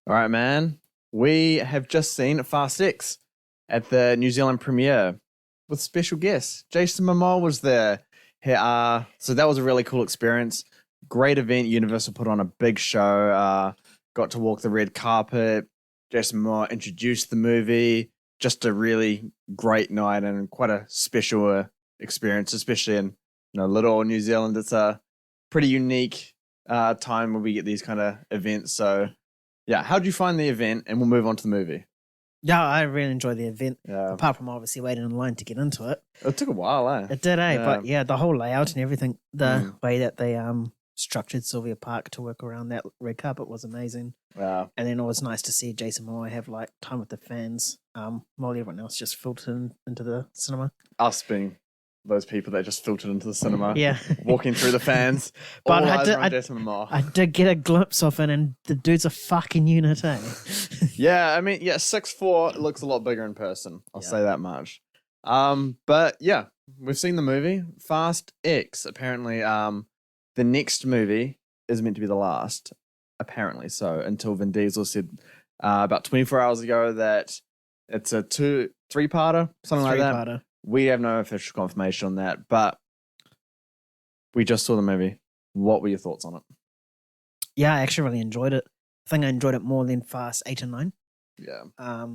All right, man. We have just seen Fast X at the New Zealand premiere with special guests. Jason Momoa was there. So that was a really cool experience. Great event. Universal put on a big show. Got to walk the red carpet. Jason Momoa introduced the movie. Just a really great night and quite a special experience, especially in little New Zealand. It's a pretty unique time when we get these kind of events. So yeah, how did you find the event? And we'll move on to the movie. Yeah, I really enjoyed the event. Yeah. Apart from obviously waiting in line to get into it. It took a while, eh? It did, Yeah. But yeah, the whole layout and everything, the way that they structured Sylvia Park to work around that red carpet was amazing. Wow. And then it was nice to see Jason Momoa have like time with the fans, while everyone else just filtered into the cinema. Us being those people that just filtered into the cinema. Yeah. Walking through the fans. But all eyes on Jason Momoa. I did get a glimpse of it, and the dude's a fucking unit, eh? Yeah, I mean, 6'4", looks a lot bigger in person. I'll say that much. But yeah, we've seen the movie Fast X. Apparently, the next movie is meant to be the last. Apparently, so until Vin Diesel said about 24 hours ago that it's a three-parter, something like that. We have no official confirmation on that, but we just saw the movie. What were your thoughts on it? Yeah, I actually really enjoyed it. I think I enjoyed it more than Fast 8 and 9. Yeah.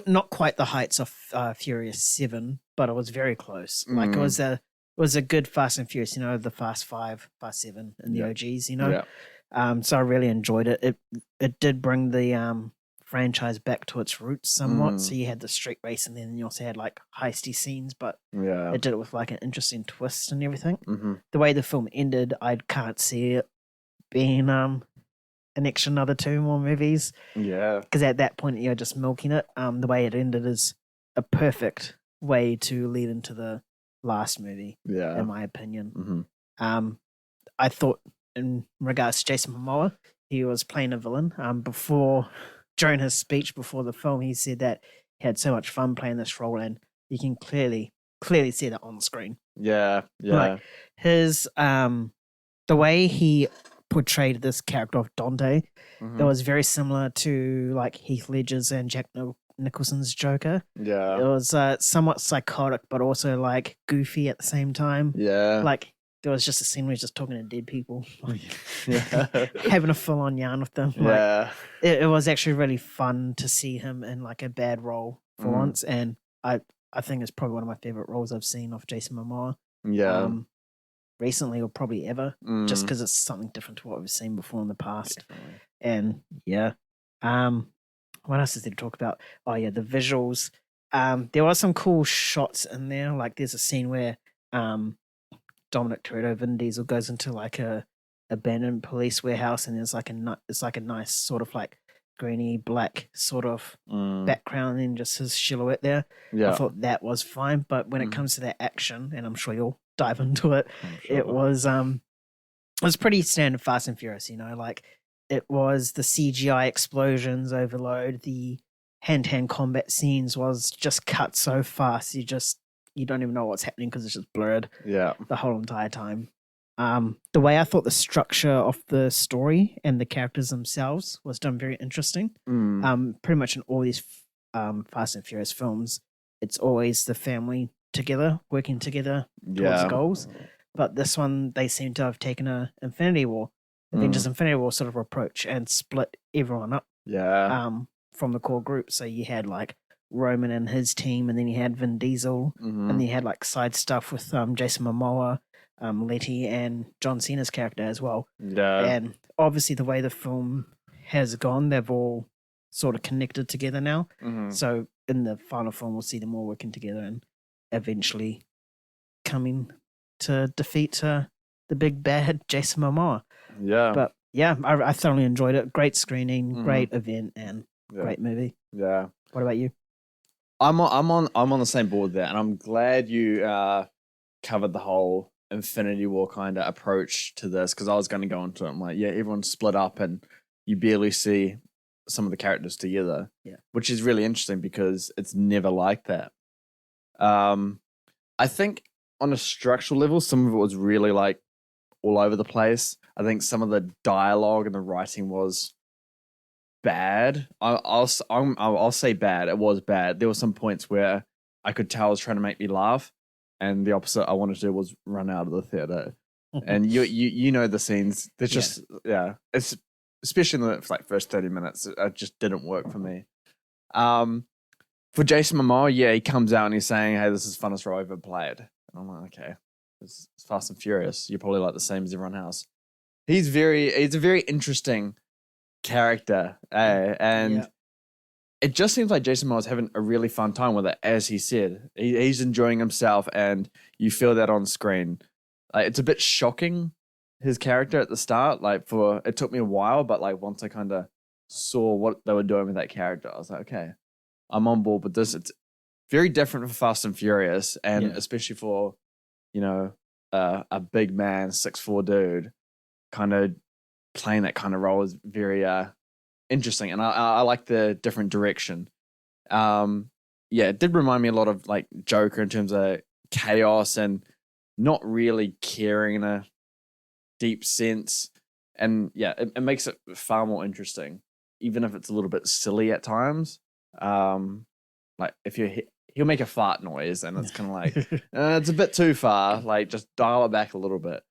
Not quite the heights of Furious 7, but it was very close. Like it was a good Fast and Furious, the Fast 5, Fast 7 and the OGs, Yeah. So I really enjoyed it. It did bring the franchise back to its roots somewhat. So you had the street race, and then you also had like heisty scenes, but it did it with like an interesting twist and everything. Mm-hmm. The way the film ended, I can't see it being an extra another 2 more movies. Yeah, because at that point you're just milking it. The way it ended is a perfect way to lead into the last movie. Yeah, in my opinion. Mm-hmm. I thought in regards to Jason Momoa, he was playing a villain. During his speech before the film, he said that he had so much fun playing this role, and you can clearly see that on screen. Yeah. Like his the way he portrayed this character of Dante, that was very similar to like Heath Ledger's and Jack Nicholson's Joker. Yeah, it was somewhat psychotic, but also like goofy at the same time. Yeah, like there was just a scene where he's just talking to dead people, yeah, having a full on yarn with them. Yeah, it was actually really fun to see him in like a bad role for once, and I think it's probably one of my favorite roles I've seen of Jason Momoa. Yeah. Recently or probably ever, just because it's something different to what we've seen before in the past. Definitely. And yeah, what else is there to talk about? Oh yeah, the visuals. There were some cool shots in there. Like there's a scene where Dominic Toretto, Vin Diesel, goes into like a abandoned police warehouse, and there's like a nice sort of like greeny black sort of background and just his silhouette there. Yeah, I thought that was fine, but when it comes to that action, and I'm sure you'll dive into it, it was pretty standard Fast and Furious. Like it was the CGI explosions overload, the hand-to-hand combat scenes was just cut so fast you don't even know what's happening because it's just blurred. Yeah, the whole entire time. The way I thought the structure of the story and the characters themselves was done very interesting. Pretty much in all these Fast and Furious films, it's always the family together, working together towards goals. But this one, they seem to have taken a Avengers Infinity War sort of approach and split everyone up. Yeah. From the core group. So you had like Roman and his team, and then you had Vin Diesel, and then you had like side stuff with Jason Momoa, Letty, and John Cena's character as well. Yeah. And obviously the way the film has gone, they've all sort of connected together now. So in the final film, we'll see them all working together and eventually coming to defeat the big bad Jason Momoa. Yeah. But yeah, I thoroughly enjoyed it. Great screening, great event, and great movie. Yeah. What about you? I'm on the same board there, and I'm glad you covered the whole Infinity War kind of approach to this, because I was going to go into it. I'm like, yeah, everyone's split up, and you barely see some of the characters together. Yeah, which is really interesting because it's never like that. I think on a structural level, some of it was really like all over the place. I think some of the dialogue and the writing was bad. I'll say bad. It was bad. There were some points where I could tell it was trying to make me laugh, and the opposite I wanted to do was run out of the theater. And you know the scenes. There's just it's especially in the like first 30 minutes. It just didn't work for me. For Jason Momoa, yeah, he comes out and he's saying, "Hey, this is the funnest role I've ever played." And I'm like, okay, it's Fast and Furious. You're probably like the same as everyone else. He's a very interesting character, and it just seems like Jason Momoa's having a really fun time with it. As he said, he's enjoying himself, and you feel that on screen. Like, it's a bit shocking, his character at the start. Like, it took me a while, but like once I kind of saw what they were doing with that character, I was like, okay, I'm on board with this. It's very different for Fast and Furious, and especially for a big man, 6'4" dude, kind of playing that kind of role is very interesting, and I like the different direction. It did remind me a lot of like Joker in terms of chaos and not really caring in a deep sense, and it makes it far more interesting, even if it's a little bit silly at times. Like if he'll make a fart noise, and it's kind of like it's a bit too far. Like, just dial it back a little bit.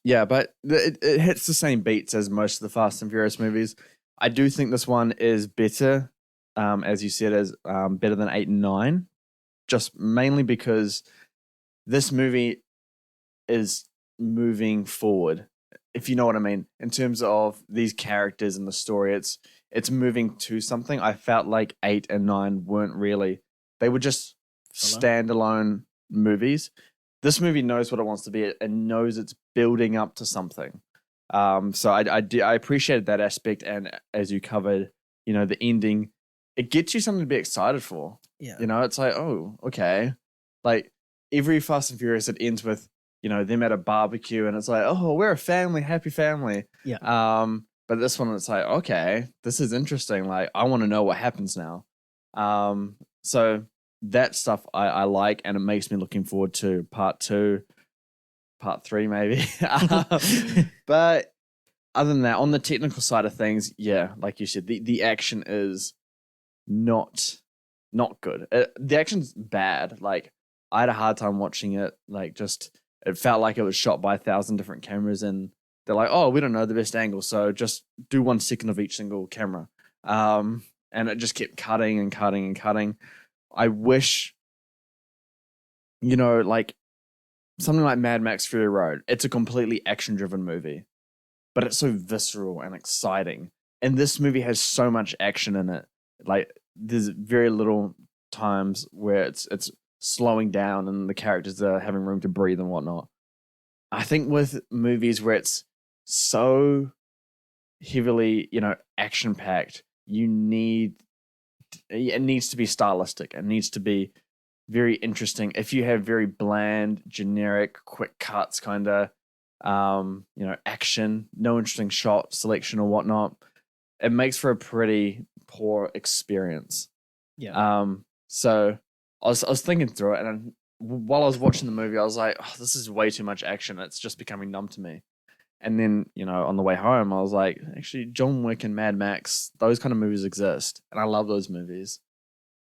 But it hits the same beats as most of the Fast and Furious movies. I do think this one is better, as you said, as better than 8 and 9, just mainly because this movie is moving forward, if you know what I mean, in terms of these characters and the story. It's moving to something. I felt like 8 and 9 weren't really. They were just standalone movies. This movie knows what it wants to be and knows it's building up to something. So I appreciated that aspect, and as you covered, the ending, it gets you something to be excited for. Yeah. It's like, oh, okay. Like, every Fast and Furious, it ends with, them at a barbecue, and it's like, oh, we're a family, happy family. Yeah. But this one, it's like, okay, this is interesting. Like, I want to know what happens now. So that stuff I like, and it makes me looking forward to part 2, part 3, maybe. But other than that, on the technical side of things, like you said, the action is not good. The action's bad. Like, I had a hard time watching it. Like, just it felt like it was shot by 1,000 different cameras, and they're like, oh, we don't know the best angle, so just do 1 second of each single camera. And it just kept cutting and cutting and cutting. I wish, like something like Mad Max Fury Road, it's a completely action-driven movie, but it's so visceral and exciting. And this movie has so much action in it. Like, there's very little times where it's slowing down and the characters are having room to breathe and whatnot. I think with movies where it's so heavily, action-packed, it needs to be stylistic. It needs to be very interesting. If you have very bland, generic, quick cuts, kind of, action, no interesting shot selection or whatnot, it makes for a pretty poor experience. So I was thinking through it, and while I was watching the movie, I was like, oh, this is way too much action. It's just becoming numb to me. And then, on the way home, I was like, actually, John Wick and Mad Max, those kind of movies exist, and I love those movies.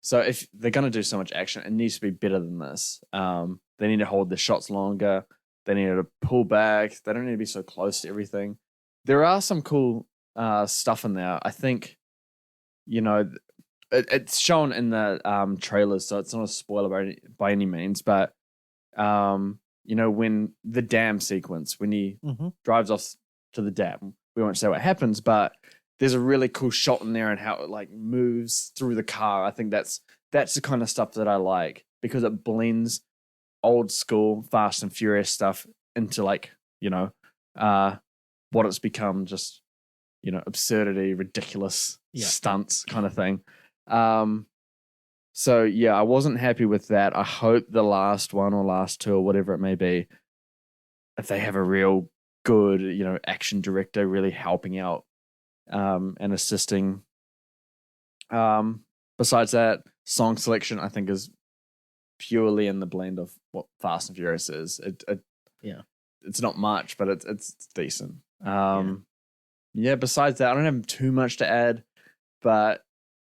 So if they're going to do so much action, it needs to be better than this. They need to hold the shots longer. They need to pull back. They don't need to be so close to everything. There are some cool stuff in there. I think, it's shown in the trailers, so it's not a spoiler by any means. But, when the dam sequence, when he drives off to the dam, we won't say what happens, but there's a really cool shot in there and how it like moves through the car. I think that's the kind of stuff that I like, because it blends old school Fast and Furious stuff into like, what it's become, just, absurdity, ridiculous stunts kind of thing. So I wasn't happy with that. I hope the last one or last 2 or whatever it may be, if they have a real good, action director really helping out and assisting. Besides that, song selection I think is purely in the blend of what Fast and Furious is. It's not much, but it's decent. Yeah, besides that, I don't have too much to add, but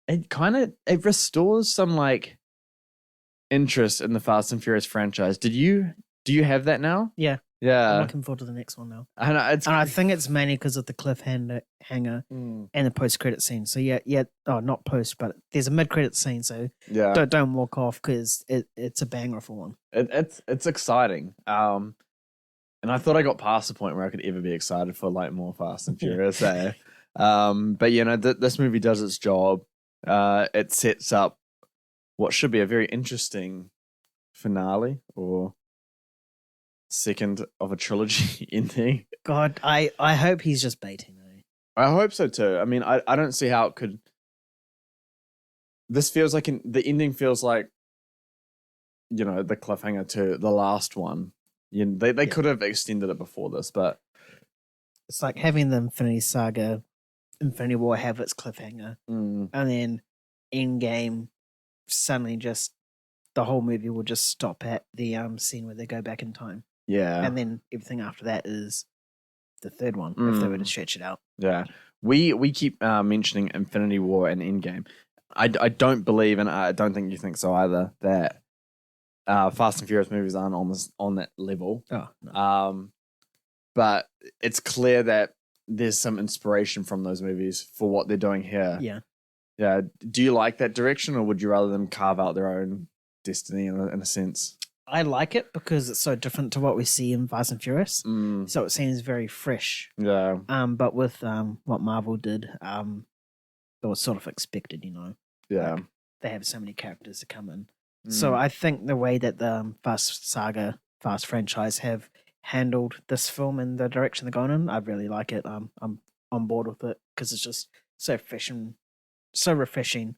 it restores some like interest in the Fast and Furious franchise. Do you have that now? Yeah. I'm Yeah. looking forward to the next one now. I know, And I think it's mainly because of the cliffhanger Mm. and the post-credit scene. So yeah. Oh, not post, but there's a mid-credit scene. So Yeah. don't walk off because it's a banger for one. It's exciting. And I thought I got past the point where I could ever be excited for like more Fast and Furious. But you know, this movie does its job. It sets up what should be a very interesting finale or second of a trilogy ending. God, I hope he's just baiting. I hope so too. I mean, I don't see how it could. This feels like the ending feels like, you know, the cliffhanger to the last one. You know, they could have extended it before this, but It's like having the Infinity War have its cliffhanger, and then Endgame suddenly just the whole movie will just stop at the scene where they go back in time. Yeah, and then everything after that is the third one if they were to stretch it out. Yeah, we keep mentioning Infinity War and Endgame. I don't believe, and I don't think you think so either, that Fast and Furious movies aren't on that level. Oh, no. But it's clear that there's some inspiration from those movies for what they're doing here. Yeah. Yeah. Do you like that direction, or would you rather them carve out their own destiny in a sense? I like it because it's so different to what we see in Fast and Furious. So it seems very fresh. Yeah. But with what Marvel did, it was sort of expected, you know. Yeah. Like, they have so many characters to come in. So I think the way that the Fast franchise have handled this film and the direction they're going in, I really like it. I'm on board with it because it's just so fresh and so refreshing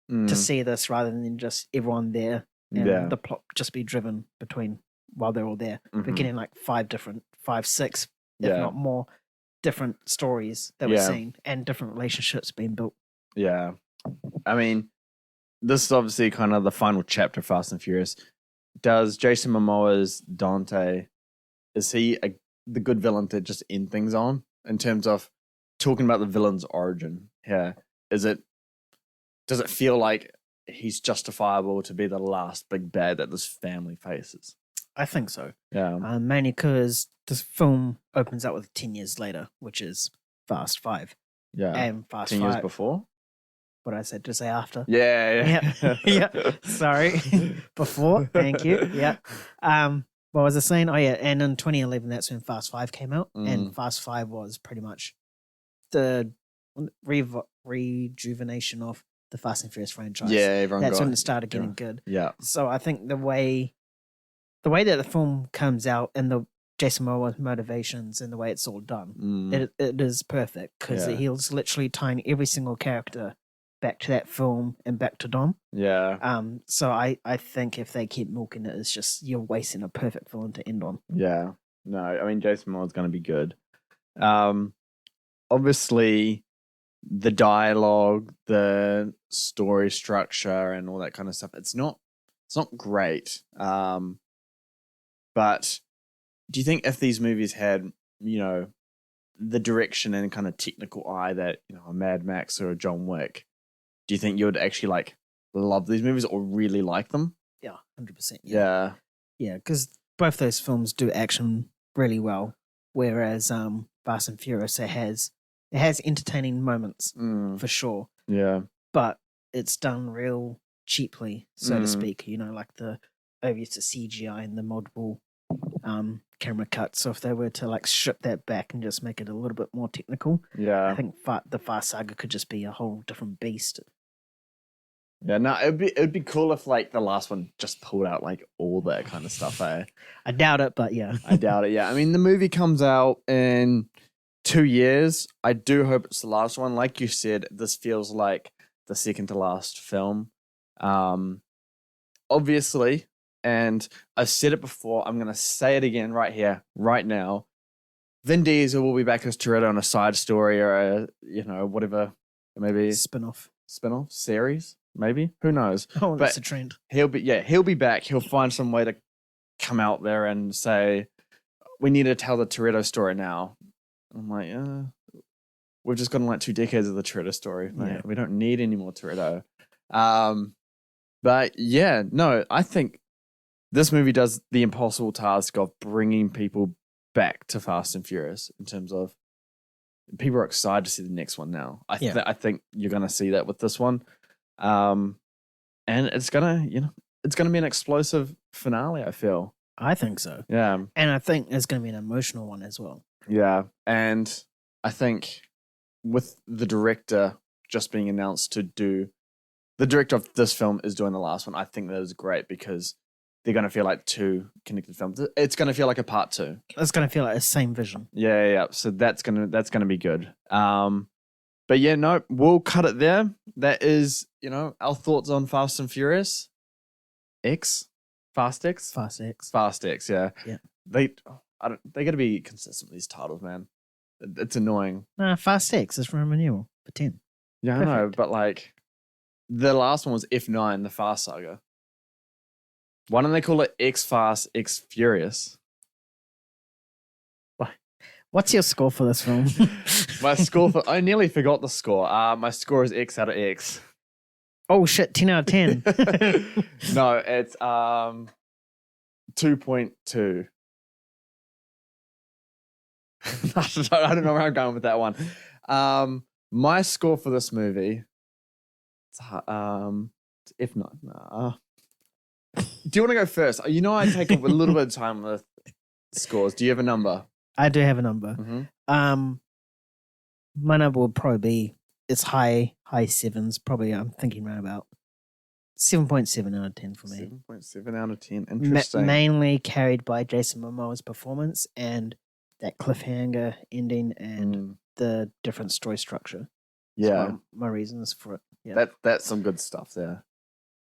to see this rather than just everyone there and the plot just be driven between while they're all there. We're getting like 6, if not more, different stories that we're seeing and different relationships being built. Yeah. I mean, this is obviously kind of the final chapter of Fast and Furious. Does Jason Momoa's Dante, is he the good villain to just end things on in terms of talking about the villain's origin here? Does it feel like he's justifiable to be the last big bad that this family faces? I think so. Yeah. Mainly because this film opens up with 10 years later, which is Fast 5. Yeah. And Fast 10 5. years before? What I said to say after. Yeah. Yeah. Sorry. Before. Thank you. Yeah. What was I saying? Oh yeah. And in 2011, that's when Fast 5 came out, and Fast 5 was pretty much the rejuvenation of the Fast and Furious franchise. Yeah, that's when it started getting good. Yeah. So I think the way that the film comes out and the Jason Momoa's motivations and the way it's all done, it is perfect because he's literally tying every single character back to that film and back to Dom. Yeah. So I think if they keep milking it, it's just you're wasting a perfect film to end on. Yeah. No, I mean Jason Momoa's going to be good. Obviously, the dialogue, the story structure, and all that kind of stuff. It's not great. But do you think if these movies had, you know, the direction and kind of technical eye that, you know, a Mad Max or a John Wick, do you think you would actually like love these movies or really like them? Yeah, 100%. Yeah. Yeah, because both those films do action really well, whereas Fast and Furious it has entertaining moments for sure. Yeah, but it's done real cheaply, so to speak. You know, like the overuse of CGI and the multiple camera cuts. So if they were to like strip that back and just make it a little bit more technical, I think the Fast Saga could just be a whole different beast. Yeah, no, it'd be cool if like the last one just pulled out like all that kind of stuff. I doubt it, but yeah. I doubt it. Yeah, I mean the movie comes out in 2 years. I do hope it's the last one. Like you said, this feels like the second to last film. Obviously, and I've said it before, I'm gonna say it again right here, right now. Vin Diesel will be back as Toretto on a side story or a, you know, whatever, maybe spin-off series. Maybe, who knows? Oh, that's a trend. He'll be back. He'll find some way to come out there and say, "We need to tell the Toretto story now." I'm like, we've just gotten like 2 decades of the Toretto story. Mate. Yeah. We don't need any more Toretto. But yeah, no, I think this movie does the impossible task of bringing people back to Fast and Furious in terms of people are excited to see the next one now. I think you're going to see that with this one. And it's going to be an explosive finale, I feel. I think so. Yeah. And I think it's going to be an emotional one as well. Yeah. And I think with the director just being announced to do, the director of this film is doing the last one. I think that is great because they're going to feel like 2 connected films. It's going to feel like a part 2. It's going to feel like the same vision. Yeah. So that's going to be good. But yeah, no, we'll cut it there. That is, our thoughts on Fast and Furious X, Fast X, yeah. Yeah. They got to be consistent with these titles, man. It's annoying. Nah, Fast X is from renewal for 10. Yeah, Perfect. I know, but like the last one was F9, the Fast Saga. Why don't they call it X Fast, X Furious? What's your score for this film? My score I nearly forgot the score. My score is X out of X. Oh shit, 10 out of 10. No, it's 2.2. I don't know where I'm going with that one. My score for this movie, it's F9. Nah. Do you want to go first? I take a little bit of time with scores. Do you have a number? I do have a number. Mm-hmm. My number would probably be, it's high 7s. Probably I'm thinking around about 7.7 out of 10 for me. 7.7 out of 10. Interesting. Mainly carried by Jason Momoa's performance and that cliffhanger ending and the different story structure. Yeah. So my reasons for it. Yeah. That's some good stuff there.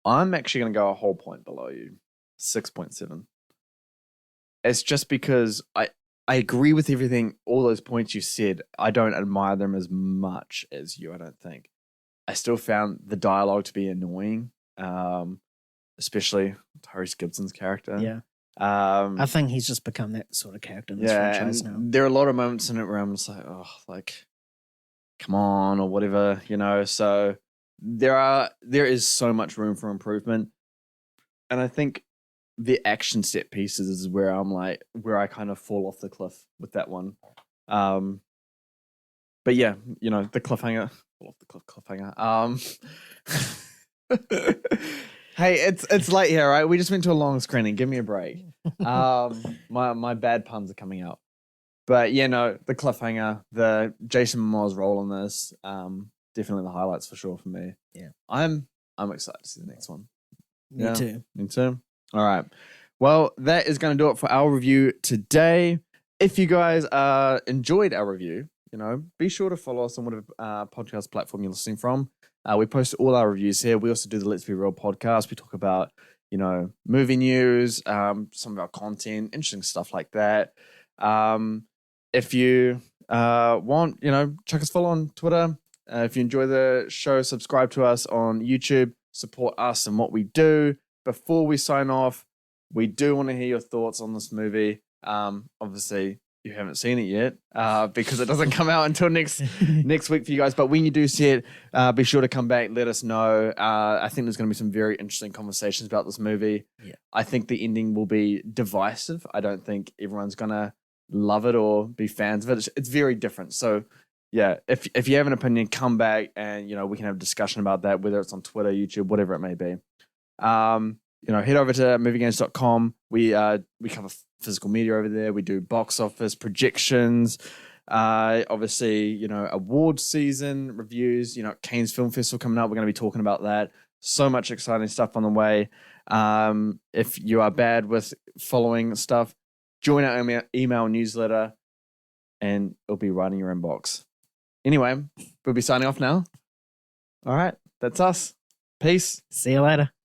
I'm actually going to go a whole point below you. 6.7. It's just because I agree with everything, all those points you said. I don't admire them as much as you, I don't think. I still found the dialogue to be annoying, especially Tyrese Gibson's character. Yeah. I think he's just become that sort of character in this franchise now. There are a lot of moments in it where I'm just like, oh, like, come on, or whatever, So there is so much room for improvement. And I think the action set pieces is where where I kind of fall off the cliff with that one. But yeah, the cliffhanger. Fall off the cliffhanger. Hey, it's late here, right? We just went to a long screening. Give me a break. My bad puns are coming out. But yeah, no, the cliffhanger, the Jason Momoa's role in this, definitely the highlights for sure for me. Yeah. I'm excited to see the next one. Me too. Me too. All right. Well, that is going to do it for our review today. If you guys enjoyed our review, be sure to follow us on whatever podcast platform you're listening from. We post all our reviews here. We also do the Let's Be Real podcast. We talk about, movie news, some of our content, interesting stuff like that. If you want, check us follow on Twitter. If you enjoy the show, subscribe to us on YouTube. Support us and what we do. Before we sign off, we do want to hear your thoughts on this movie. Obviously, you haven't seen it yet because it doesn't come out until next week for you guys. But when you do see it, be sure to come back. Let us know. I think there's going to be some very interesting conversations about this movie. Yeah. I think the ending will be divisive. I don't think everyone's going to love it or be fans of it. It's very different. So, yeah, if you have an opinion, come back and, we can have a discussion about that, whether it's on Twitter, YouTube, whatever it may be. Head over to moviegames.com. We cover physical media over there. We do box office projections. Obviously, award season reviews. Cannes Film Festival coming up. We're going to be talking about that. So much exciting stuff on the way. If you are bad with following stuff, join our email newsletter, and it'll be right in your inbox. Anyway, we'll be signing off now. All right, that's us. Peace. See you later.